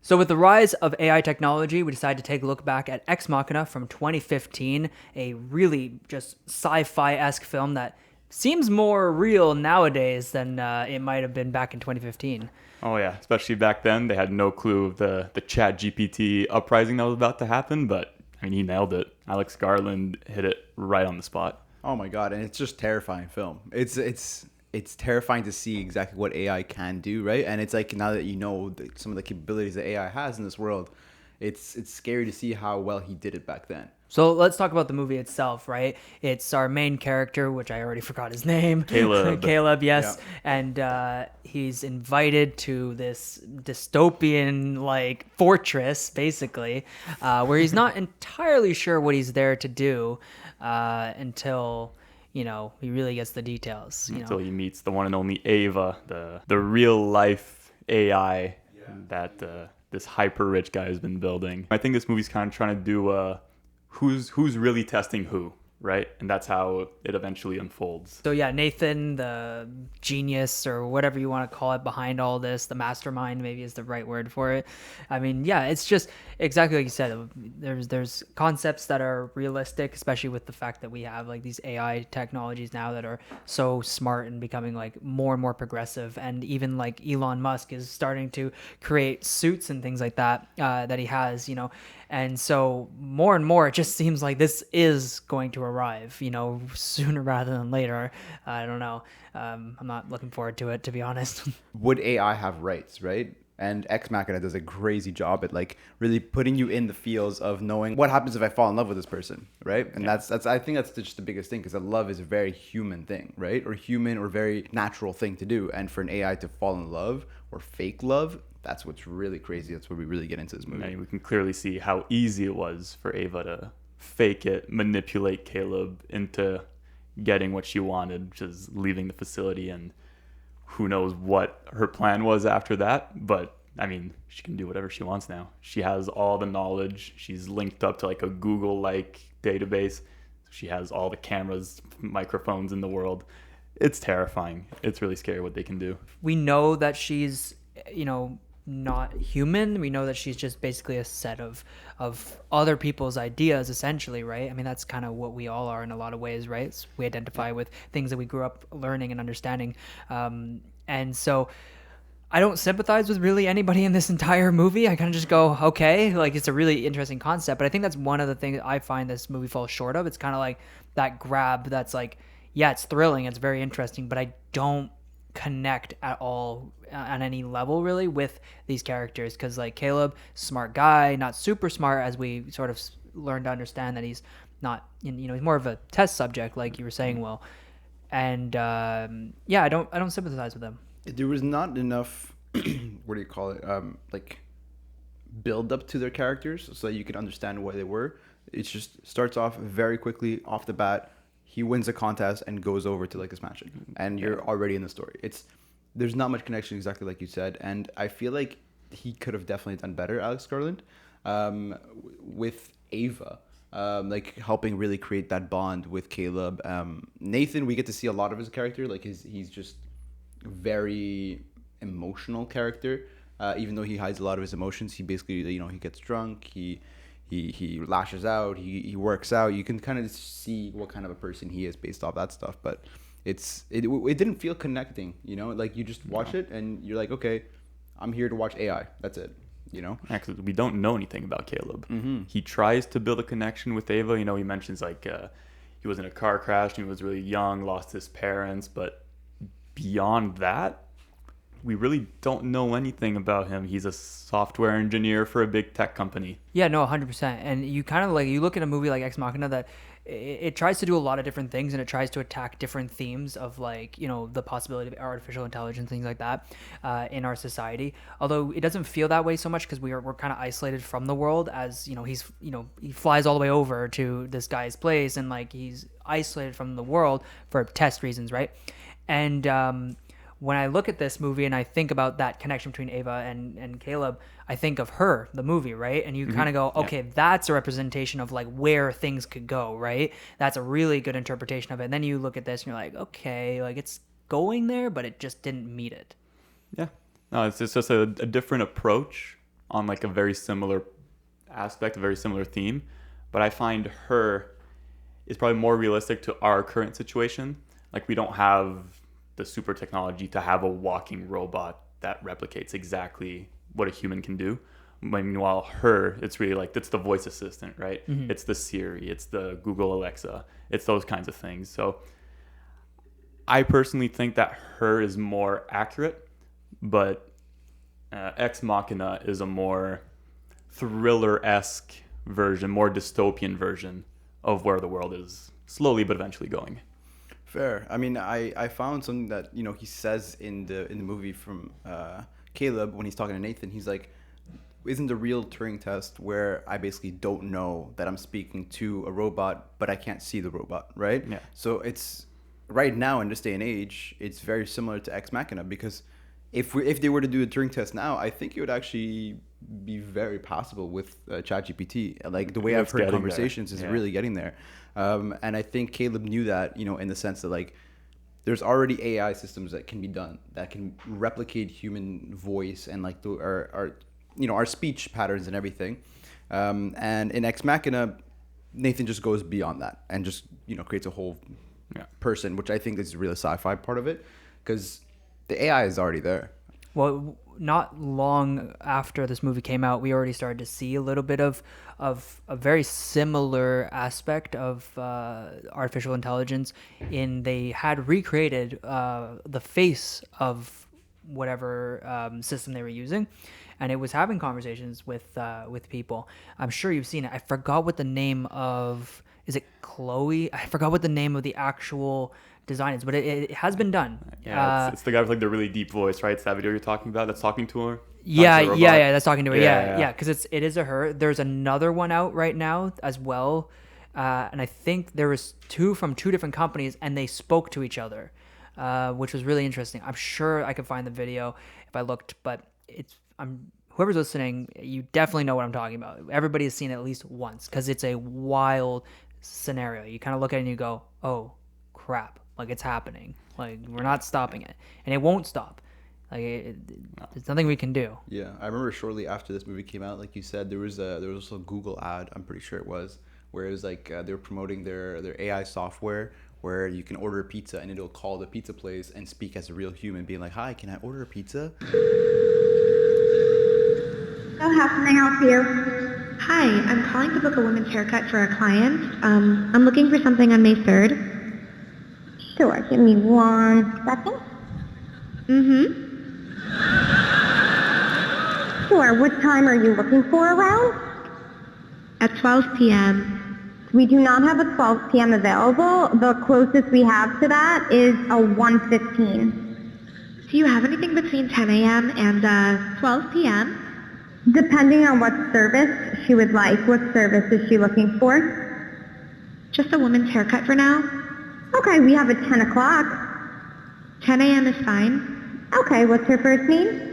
So with the rise of AI technology, we decided to take a look back at Ex Machina from 2015, a really just sci-fi-esque film that seems more real nowadays than it might have been back in 2015. Oh yeah, especially back then, they had no clue of the Chat GPT uprising that was about to happen. But I mean, he nailed it. Alex Garland hit it right on the spot. Oh my god, and it's just terrifying film. It's terrifying to see exactly what AI can do, right? And it's like now that you know some of the capabilities that AI has in this world, it's scary to see how well he did it back then. So let's talk about the movie itself, right? It's our main character, which I already forgot his name. Caleb. Caleb, yes. Yeah. And he's invited to this dystopian, like, fortress, basically, where he's not entirely sure what he's there to do until, he really gets the details. Until he meets the one and only Ava, the real life AI that this hyper rich guy has been building. I think this movie's kind of trying to do who's really testing who, right? And that's how it eventually unfolds. So yeah, Nathan, the genius or whatever you want to call it behind all this, the mastermind maybe is the right word for it. I mean, yeah, it's just exactly like you said. There's concepts that are realistic, especially with the fact that we have like these AI technologies now that are so smart and becoming like more and more progressive. And even like Elon Musk is starting to create suits and things like that that he has, And so more and more, it just seems like this is going to arrive, sooner rather than later. I don't know. I'm not looking forward to it, to be honest. Would AI have rights, right? And Ex Machina does a crazy job at like really putting you in the feels of knowing what happens if I fall in love with this person, right? And that's I think that's just the biggest thing, because love is a very human thing, right? Or human or very natural thing to do. And for an AI to fall in love or fake love, that's what's really crazy. That's where we really get into this movie. And we can clearly see how easy it was for Ava to fake it, manipulate Caleb into getting what she wanted, which is leaving the facility. And who knows what her plan was after that. But I mean, she can do whatever she wants now. She has all the knowledge. She's linked up to like a Google-like database. She has all the cameras, microphones in the world. It's terrifying. It's really scary what they can do. We know that she's, not human. We know that she's just basically a set of other people's ideas, essentially, right? I mean, that's kind of what we all are in a lot of ways, right? So we identify with things that we grew up learning and understanding. And so I don't sympathize with really anybody in this entire movie. I kind of just go, okay, like it's a really interesting concept. But I think that's one of the things I find this movie falls short of. It's kind of like that grab that's like, yeah, it's thrilling, it's very interesting, but I don't connect at all on any level really with these characters, because like Caleb, smart guy, not super smart, as we sort of learn to understand that he's not, he's more of a test subject, like you were saying, Will. And I don't sympathize with him. There was not enough what do you call it, like build up to their characters so that you could understand what they were. It just starts off very quickly off the bat. He wins a contest and goes over to like this mansion, and you're already in the story. There's not much connection, exactly like you said, and I feel like he could have definitely done better, Alex Garland, with Ava, like helping really create that bond with Caleb. Nathan, we get to see a lot of his character, like he's just very emotional character. Even though he hides a lot of his emotions, he basically, he gets drunk, he lashes out, he works out. You can kind of see what kind of a person he is based off that stuff. But it didn't feel connecting, like you just watch it and you're like, okay, I'm here to watch AI. That's it, Actually, we don't know anything about Caleb. Mm-hmm. He tries to build a connection with Ava. He mentions like he was in a car crash and he was really young, lost his parents. But beyond that, we really don't know anything about him. He's a software engineer for a big tech company. Yeah, no, 100%. And you kind of like, you look at a movie like Ex Machina that it tries to do a lot of different things, and it tries to attack different themes of like, the possibility of artificial intelligence, things like that in our society. Although it doesn't feel that way so much because we're kind of isolated from the world, as, he flies all the way over to this guy's place and like he's isolated from the world for test reasons, right? And when I look at this movie and I think about that connection between Ava and Caleb, I think of Her, the movie, right? And you kind of go, okay, that's a representation of like where things could go, right? That's a really good interpretation of it. And then you look at this and you're like, okay, like it's going there, but it just didn't meet it. Yeah. No, it's just a different approach on like a very similar aspect, a very similar theme, but I find her is probably more realistic to our current situation. Like we don't have the super technology to have a walking robot that replicates exactly what a human can do. Meanwhile, her, it's really like, it's the voice assistant, right? Mm-hmm. It's the Siri, it's the Google Alexa, it's those kinds of things. So I personally think that her is more accurate, but Ex Machina is a more thriller-esque version, more dystopian version of where the world is slowly but eventually going. Fair. I mean, I found something that he says in the movie from Caleb when he's talking to Nathan. He's like, isn't the real Turing test where I basically don't know that I'm speaking to a robot, but I can't see the robot, right? Yeah. So it's right now in this day and age, it's very similar to Ex Machina, because if they were to do a Turing test now, I think it would actually be very possible with ChatGPT. Like the way I've It's heard getting conversations there. is Yeah. really getting there, and I think Caleb knew that, in the sense that like there's already AI systems that can be done that can replicate human voice and like our speech patterns and everything. And in Ex Machina, Nathan just goes beyond that and just creates a whole person, which I think is the real sci-fi part of it, because the AI is already there. Well, not long after this movie came out, we already started to see a little bit of a very similar aspect of artificial intelligence. In they had recreated the face of whatever system they were using, and it was having conversations with people. I'm sure you've seen it. I forgot what the name of, is it Chloe? I forgot what the name of the actual design is, but it has been done. Yeah, it's the guy with like the really deep voice, right? It's that video you're talking about that's talking to her. Yeah, Talking to the yeah, robot? yeah. That's talking to her. Yeah. Yeah, because it is a her. There's another one out right now as well, and I think there was two from two different companies, and they spoke to each other, which was really interesting. I'm sure I could find the video if I looked, but whoever's listening, you definitely know what I'm talking about. Everybody has seen it at least once because it's a wild scenario. You kind of look at it and you go, "Oh, crap! Like it's happening. Like we're not stopping it, and it won't stop." Like there's nothing we can do. Yeah, I remember shortly after this movie came out, like you said, there was also a Google ad. I'm pretty sure it was, where it was like they were promoting their AI software where you can order a pizza and it'll call the pizza place and speak as a real human, being like, "Hi, can I order a pizza?" So how can I help you? Hi, I'm calling to book a women's haircut for a client. I'm looking for something on May 3rd. Sure, give me 1 second. Mm-hmm. Sure, what time are you looking for around? At 12 p.m. We do not have a 12 p.m. available. The closest we have to that is a 1:15. Do you have anything between 10 a.m. and 12 p.m.? Depending on what service she would like. What service is she looking for? Just a woman's haircut for now. Okay, we have a 10 o'clock. 10 a.m. is fine. Okay, what's her first name?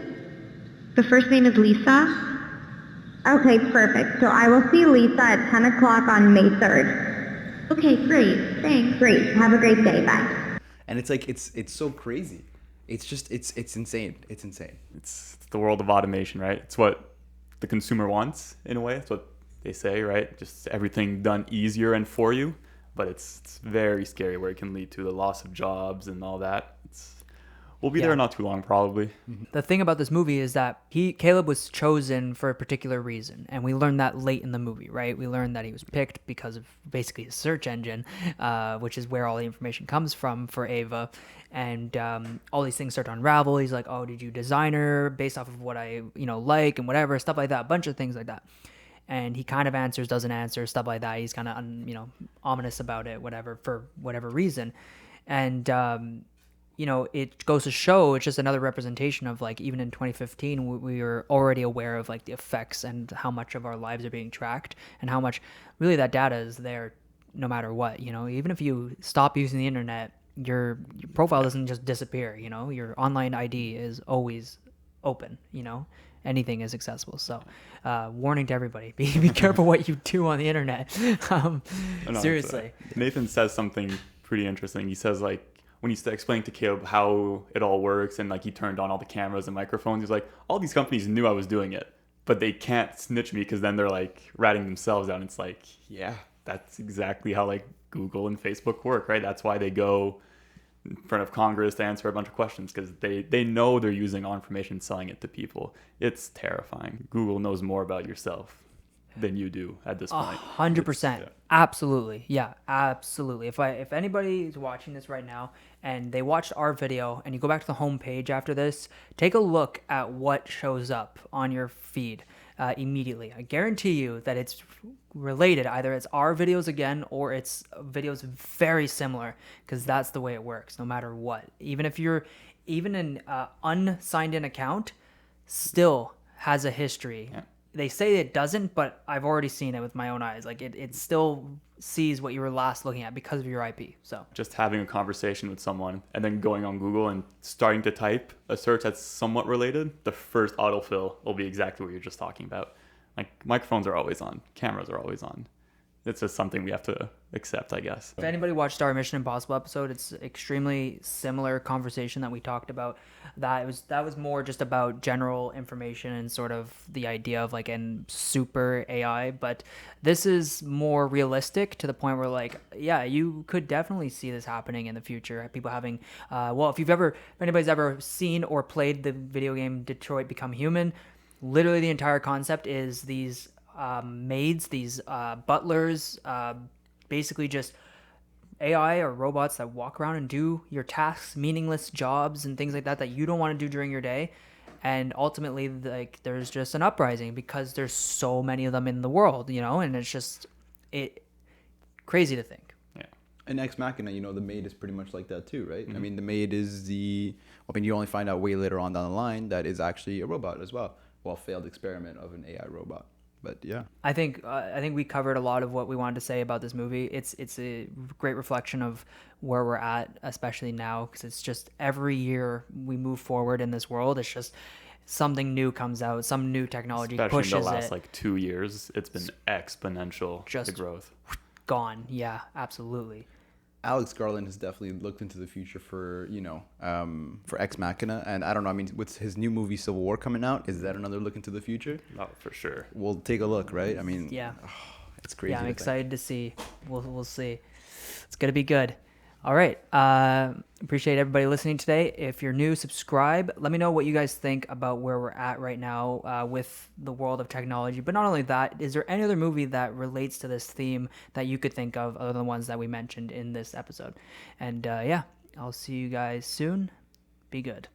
The first name is Lisa. Okay, perfect. So I will see Lisa at 10 o'clock on May 3rd. Okay, great. Thanks. Great. Have a great day. Bye. And it's like it's so crazy. It's just it's insane. It's insane. It's the world of automation, right? It's what the consumer wants in a way. It's what they say, right? Just everything done easier and for you. But it's very scary where it can lead to the loss of jobs and all that. We'll be there not too long, probably. The thing about this movie is that Caleb was chosen for a particular reason, and we learned that late in the movie, right? We learned that he was picked because of basically his search engine, which is where all the information comes from for Ava, and all these things start to unravel. He's like, "Oh, did you design her based off of what I like and whatever stuff like that, a bunch of things like that." And he kind of answers, doesn't answer, stuff like that. He's kind of ominous about it, whatever, for whatever reason, and it goes to show it's just another representation of like even in 2015 we were already aware of like the effects and how much of our lives are being tracked and how much really that data is there no matter what. Even if you stop using the internet, your profile doesn't just disappear. Your online ID is always open. Anything is accessible. So warning to everybody, be careful what you do on the internet. Seriously. Nathan says something pretty interesting. He says like, when he's explaining to Caleb how it all works and like he turned on all the cameras and microphones, he's like, all these companies knew I was doing it, but they can't snitch me because then they're like ratting themselves out. And it's like, yeah, that's exactly how like Google and Facebook work, right? That's why they go in front of Congress to answer a bunch of questions, because they know they're using our information, selling it to people. It's terrifying. Google knows more about yourself than you do at this point. 100%. Absolutely. Yeah, absolutely. If anybody is watching this right now and they watched our video and you go back to the homepage after this, take a look at what shows up on your feed immediately. I guarantee you that it's related. Either it's our videos again or it's videos very similar, because that's the way it works no matter what. Even if you're even an unsigned in account, still has a history. Yeah. They say it doesn't, but I've already seen it with my own eyes. Like it still sees what you were last looking at because of your IP. So Just having a conversation with someone and then going on Google and starting to type a search that's somewhat related, the first autofill will be exactly what you're just talking about. Like microphones are always on, cameras are always on. It's just something we have to accept, I guess. if anybody watched our Mission Impossible episode, it's extremely similar conversation that we talked about. That was more just about general information and sort of the idea of like an super AI, but this is more realistic to the point where like, yeah, you could definitely see this happening in the future. People having, if anybody's ever seen or played the video game Detroit Become Human, literally the entire concept is these maids, these butlers, basically just AI or robots that walk around and do your tasks, meaningless jobs and things like that you don't want to do during your day. And ultimately, like, there's just an uprising because there's so many of them in the world, and it's just crazy to think. Yeah. In Ex Machina, the maid is pretty much like that too, right? I mean, the maid is you only find out way later on down the line that is actually a robot as well. Well, failed experiment of an AI robot. But yeah, I think we covered a lot of what we wanted to say about this movie. It's a great reflection of where we're at, especially now, because it's just every year we move forward in this world. It's just something new comes out, some new technology Especially pushes in the last it. like 2 years, it's been exponential, Just- the growth. Gone, yeah, absolutely. Alex Garland has definitely looked into the future for Ex Machina, and I don't know. I mean, with his new movie Civil War coming out, is that another look into the future? Oh, for sure. We'll take a look, right? I mean, Yeah. it's crazy. Yeah, I'm to think. excited to see. We'll see. It's gonna be good. All right. Appreciate everybody listening today. If you're new, subscribe. Let me know what you guys think about where we're at right now with the world of technology. But not only that, is there any other movie that relates to this theme that you could think of other than the ones that we mentioned in this episode? And yeah, I'll see you guys soon. Be good.